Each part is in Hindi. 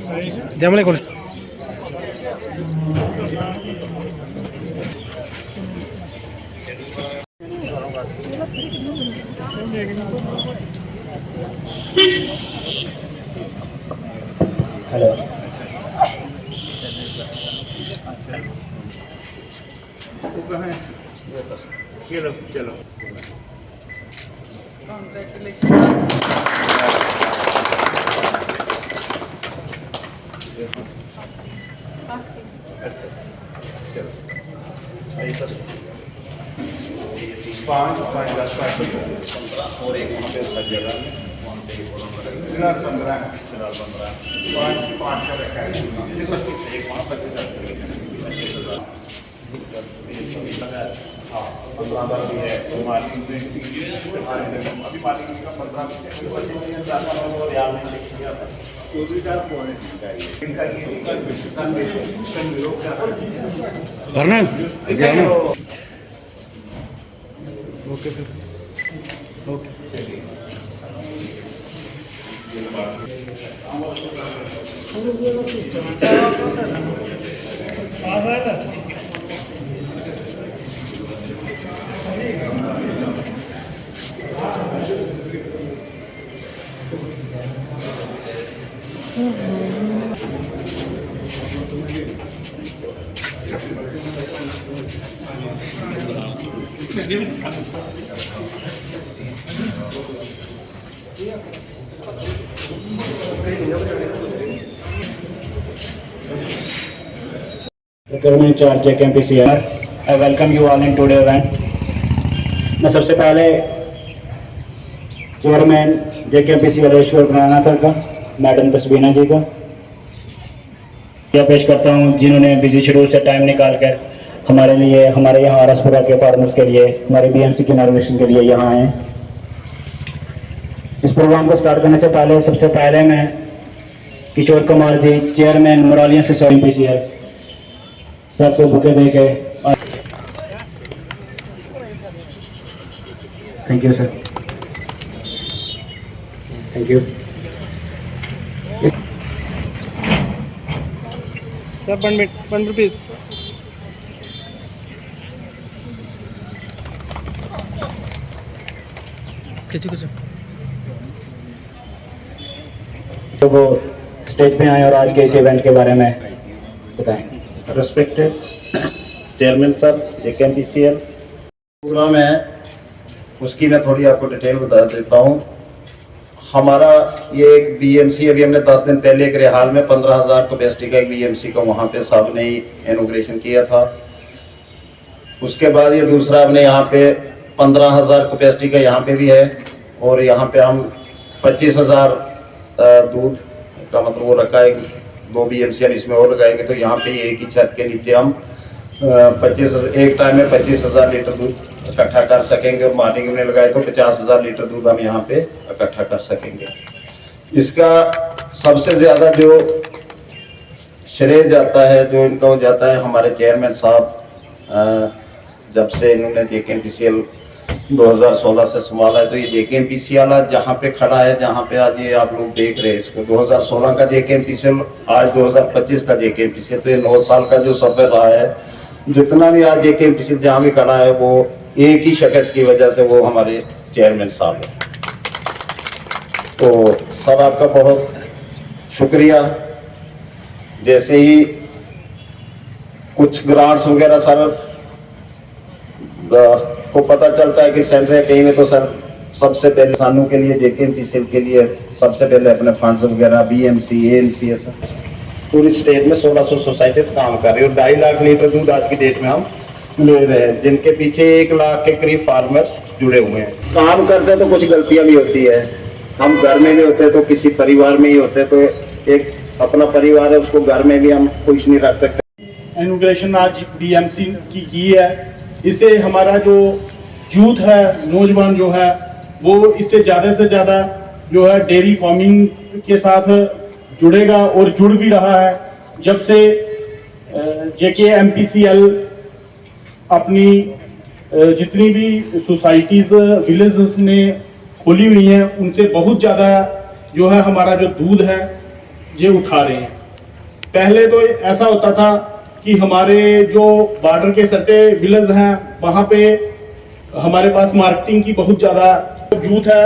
जमले कौन हेलो चलो चलो पाँच पाँच 10 और एक वहाँ पे हर जगह में वहाँ पे 15 पाँच पाँच का रखा है 25 एक वहाँ 25,000 हाँ 15 भी है अभी मार्केट का 15 भरना okay sir okay Procurement charge JKMPCL. I welcome you all in today event. मैं सबसे पहले चेयरमैन JKMPCL ईश्वर राणा सर का, मैडम तस्बीना जी का यह पेश करता हूँ, जिन्होंने बिजी शेड्यूल से टाइम निकाल कर हमारे लिए, हमारे यहाँ आरसपुरा के फार्मर्स के लिए, हमारे BMC के इनॉग्रेशन के लिए यहाँ आए। इस प्रोग्राम को स्टार्ट करने से पहले सबसे पहले मैं Kishore Kumar ji, chairman मोरालियन society PCL सबको बुके दे के thank you sir, thank you sir. 1 minute 1 rupees खींचो खींचो। तो वो स्टेज पे आए और आज के इस इवेंट के बारे में बताएं। Respected chairman sir JKMPCL program है, उसकी मैं थोड़ी आपको डिटेल बता देता हूँ। हमारा ये एक BMC अभी हमने 10 दिन पहले एक रेहाल में 15,000 कैपेसिटी का एक BMC का वहाँ पे साहब ने इनॉग्रेशन किया था। उसके बाद ये दूसरा हमने यहाँ पे 15,000 कैपेसिटी का यहाँ पे भी है, और यहाँ पे हम 25,000 दूध का मतलब वो रखा है, 2 BMC इसमें और लगाएंगे तो यहाँ पे एक ही छत के नीचे हम 25,000 एक टाइम में 25,000 लीटर दूध इकट्ठा कर सकेंगे, और मॉर्निंग में लगाए तो 50,000 लीटर दूध हम यहाँ पे इकट्ठा कर सकेंगे। इसका सबसे ज़्यादा जो श्रेय जाता है, जो इनका हो जाता है, हमारे चेयरमैन साहब जब से इन्होंने JKMPCL 2016 से संभाला है, तो ये JKMPCL आज जहाँ पे खड़ा है, जहाँ पे आज ये आप लोग देख रहे हैं इसको, 2016 का JKMPCL आज 2025 का JKMPCL, तो ये 9 साल का जो सफर रहा है, जितना भी आज JKMPCL जहाँ भी खड़ा है वो एक ही शख्स की वजह से, वो हमारे चेयरमैन साहब है। तो सर आपका बहुत शुक्रिया। जैसे ही कुछ ग्रांट्स वगैरह सर को पता चलता है कि सेंटर है कहीं में, तो सर सबसे पहले किसानों के लिए JKMPCL के लिए सबसे पहले अपने फंड्स वगैरह BMC ANC पूरी स्टेट में 1600 सोसाइटीज काम कर रही है, और 2.5 लाख लीटर दूध आज की डेट में हम ले रहे हैं, जिनके पीछे 1 लाख के करीब फार्मर्स जुड़े हुए हैं। काम करते तो कुछ गलतियां भी होती है, हम घर में भी होते तो किसी परिवार में ही होते, तो एक अपना परिवार है उसको घर में भी हम खुश नहीं रख सकते। इनॉग्रेशन आज BMC की है, इससे हमारा जो यूथ है, नौजवान जो है, वो इससे ज़्यादा से ज़्यादा जो है डेयरी फार्मिंग के साथ जुड़ेगा, और जुड़ भी रहा है। जब से JKMPCL अपनी जितनी भी सोसाइटीज़ विलेजेस में खोली हुई हैं, उनसे बहुत ज़्यादा जो है हमारा जो दूध है ये उठा रहे हैं। पहले तो ऐसा होता था कि हमारे जो बॉर्डर के सटे विलेज हैं वहाँ पे हमारे पास मार्केटिंग की बहुत ज़्यादा जूथ है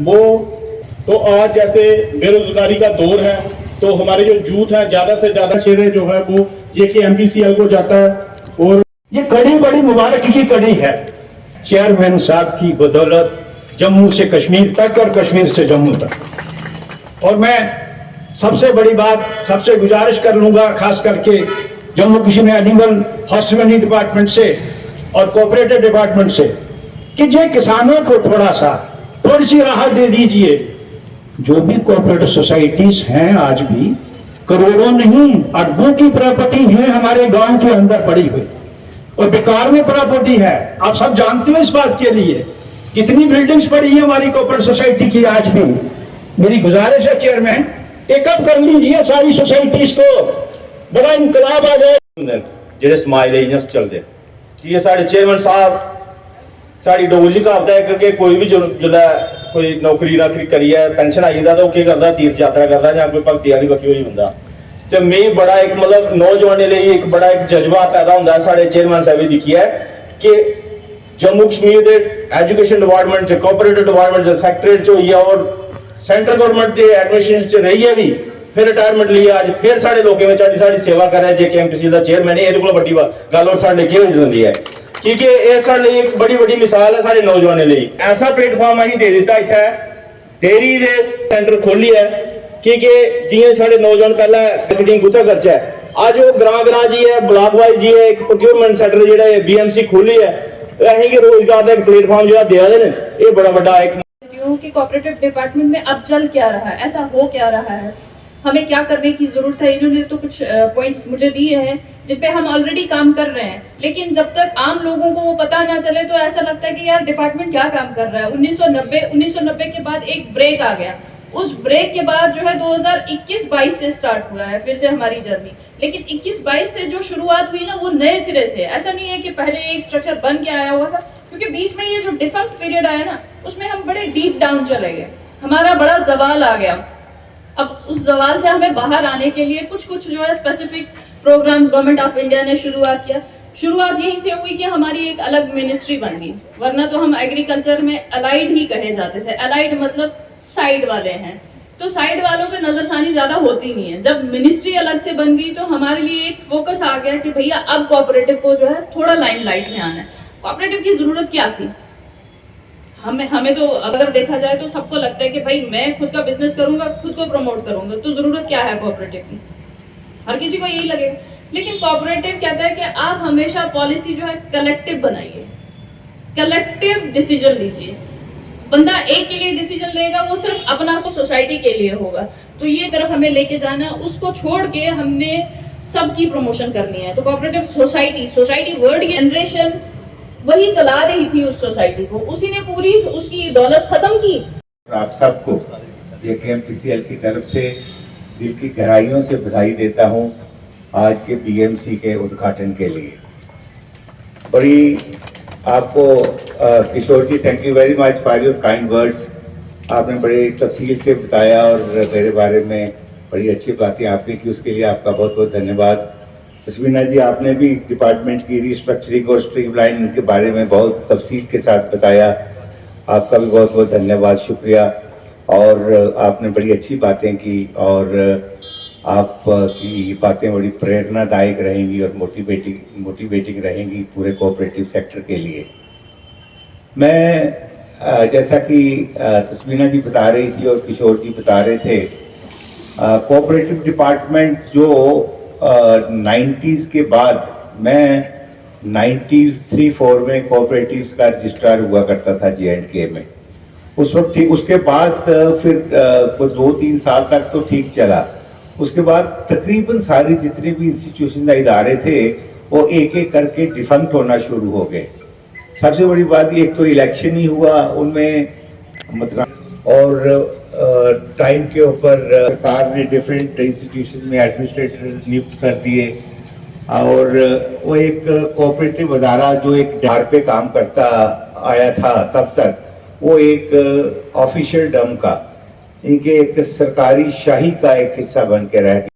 वो। तो आज जैसे बेरोजगारी का दौर है तो हमारे जो जूथ है ज़्यादा से ज़्यादा शेयर जो है वो JKMPCL को जाता है। और ये कड़ी बड़ी मुबारक की कड़ी है। चेयरमैन साहब की बदौलत जम्मू से कश्मीर तक और कश्मीर से जम्मू तक। और मैं सबसे बड़ी बात सबसे गुजारिश कर लूंगा खास करके Jammu Kashmir animal hospital department से और कोऑपरेटिव डिपार्टमेंट से कि जे किसानों को थोड़ी सी राहत दे दीजिए। जो भी कोऑपरेटिव सोसाइटीज हैं आज भी करोड़ों नहीं अरबों की प्रॉपर्टी है हमारे गांव के अंदर पड़ी हुई और बेकार में प्रॉपर्टी है। आप सब जानते हो इस बात के लिए कितनी बिल्डिंग्स पड़ी है हमारी कोऑपरेटिव सोसाइटी की आज भी। मेरी गुजारिश है चेयरमैन टेकअप कर लीजिए सारी सोसाइटीज को, बड़ा इनकलाब आ जाए। जेह्ड़े समाज लेई इ'यां चलदे कि ये साढ़े चेयरमैन साहब साढ़ी डोगरी च कहावत है कि कोई भी जिसलै कोई नौकरी नाकरी करियै पेंशन आई जंदा तो केह् करदा तीर्थ यात्रा करदा जां कोई भगती आह्ली बक्खी होई जंदा। ते में बड़ा एक मतलब नौजवानें लेई एक बड़ा एक जज्बा पैदा होंदा है साढ़े चेयरमैन साहब गी दिक्खियै कि जम्मू कश्मीर दे एजुकेशन डिपार्टमेंट च कोऑपरेटिव डिपार्टमेंट च सैक्रेटरेट च होइया और सेंट्रल गवर्नमेंट के एडमिनिस्ट्रेशन च रहिए भी फिर रिटायरमेंट लिए अज फिर साढ़े लोगों में साड़ी सेवा कर रहा है JKMPCL का चेयरमैन। ये कोला बड़ी गल और साढ़े केह् होई सकदी है क्योंकि ये साढ़े लिए एक बड़ी बड़ी मिसाल है साढ़े नौजवानों लिए। ऐसा प्लेटफॉर्म असीं दे दिता इत्थै डेयरी दे सेंटर खोली है क्योंकि जियां साढ़े नौजवान पहले मार्केटिंग कुत्थै करचै अज वो ग्रां जी है ब्लॉक वाइज जी है एक प्रोक्योरमेंट सेंटर जेह्ड़ा BMC खोली है असीं कि रोजगार का एक प्लेटफॉर्म जो देआ दे न ये बड़ा बड़ा एक कि कोऑपरेटिव डिपार्टमेंट में अब चल क्या रहा है, ऐसा हो क्या रहा है, हमें क्या करने की जरूरत है। इन्होंने तो कुछ पॉइंट्स मुझे दिए हैं जिन पे हम ऑलरेडी काम कर रहे हैं, लेकिन जब तक आम लोगों को वो पता ना चले तो ऐसा लगता है कि यार डिपार्टमेंट क्या काम कर रहा है। 1990 के बाद एक ब्रेक आ गया। उस ब्रेक के बाद जो है 2021-22 से स्टार्ट हुआ है फिर से हमारी जर्नी। लेकिन 21-22 से जो शुरुआत हुई ना वो नए सिरे से, ऐसा नहीं है कि पहले एक स्ट्रक्चर बन के आया हुआ था, क्योंकि बीच में ये जो डिफंक्ट पीरियड आया ना उसमें हम बड़े डीप डाउन चले गए, हमारा बड़ा जवाल आ गया। अब उस जवाल से हमें बाहर आने के लिए कुछ जो है specific programs government of India ने शुरुआत किया। शुरुआत यहीं से हुई कि हमारी एक अलग मिनिस्ट्री बन गई, वरना तो हम एग्रीकल्चर में अलाइड ही कहे जाते थे। अलाइड मतलब साइड वाले हैं, तो साइड वालों पे नजरसानी ज्यादा होती नहीं है। जब मिनिस्ट्री अलग से बन गई तो हमारे लिए एक फोकस आ गया कि भैया अब कोऑपरेटिव को जो है थोड़ा लाइमलाइट में आना है। कोऑपरेटिव की जरूरत क्या थी? हमें तो अगर देखा जाए तो सबको लगता है कि भाई मैं खुद का बिजनेस करूंगा, खुद को प्रमोट करूंगा, तो जरूरत क्या है कोऑपरेटिव की? हर किसी को यही लगेगा। लेकिन कोऑपरेटिव कहता है कि आप हमेशा पॉलिसी जो है कलेक्टिव बनाइए, कलेक्टिव डिसीजन लीजिए। बंदा एक के लिए डिसीजन लेगा वो सिर्फ अपना सोसाइटी के लिए होगा, तो ये तरफ हमें लेके जाना, उसको छोड़ के हमने सबकी प्रमोशन करनी है। तो कोऑपरेटिव सोसाइटी वर्ड की जनरेशन वही चला रही थी उस सोसाइटी को, उसी ने पूरी उसकी दौलत खत्म की। आप सबको JKMPCL की तरफ से दिल की गहराइयों से बधाई देता हूं आज के BMC के उद्घाटन के लिए। बड़ी आपको Kishore ji thank you very much for your kind words. आपने बड़ी तफसील से बताया और मेरे बारे में बड़ी अच्छी बातें आपने की, उसके लिए आपका बहुत बहुत धन्यवाद। तस्बीना जी आपने भी डिपार्टमेंट की रिस्ट्रक्चरिंग और स्ट्रीमलाइन के बारे में बहुत तफसील के साथ बताया, आपका भी बहुत बहुत धन्यवाद, शुक्रिया। और आपने बड़ी अच्छी बातें की और आपकी बातें बड़ी प्रेरणादायक रहेंगी और मोटिवेटिंग रहेंगी पूरे कोऑपरेटिव सेक्टर के लिए। मैं जैसा कि तस्बीना जी बता रही थी और किशोर जी बता रहे थे, कोऑपरेटिव डिपार्टमेंट जो 90s के बाद, मैं 93-4 में कोऑपरेटिव्स का रजिस्ट्रार हुआ करता था J&K में। उस वक्त ठीक, उसके बाद फिर 2-3 साल तक तो ठीक चला। उसके बाद तकरीबन सारी जितने भी इंस्टीट्यूशन इदारे थे वो एक एक करके डिफंक्ट होना शुरू हो गए। सबसे बड़ी बात एक तो इलेक्शन ही हुआ उनमें, मतलब और टाइम के ऊपर सरकार ने डिफरेंट इंस्टीट्यूशन में एडमिनिस्ट्रेटर नियुक्त कर दिए और वो एक कोऑपरेटिव अदारा जो एक डार पे काम करता आया था तब तक, वो एक ऑफिशियल डम का, इनके एक सरकारी शाही का एक हिस्सा बन के रह गया।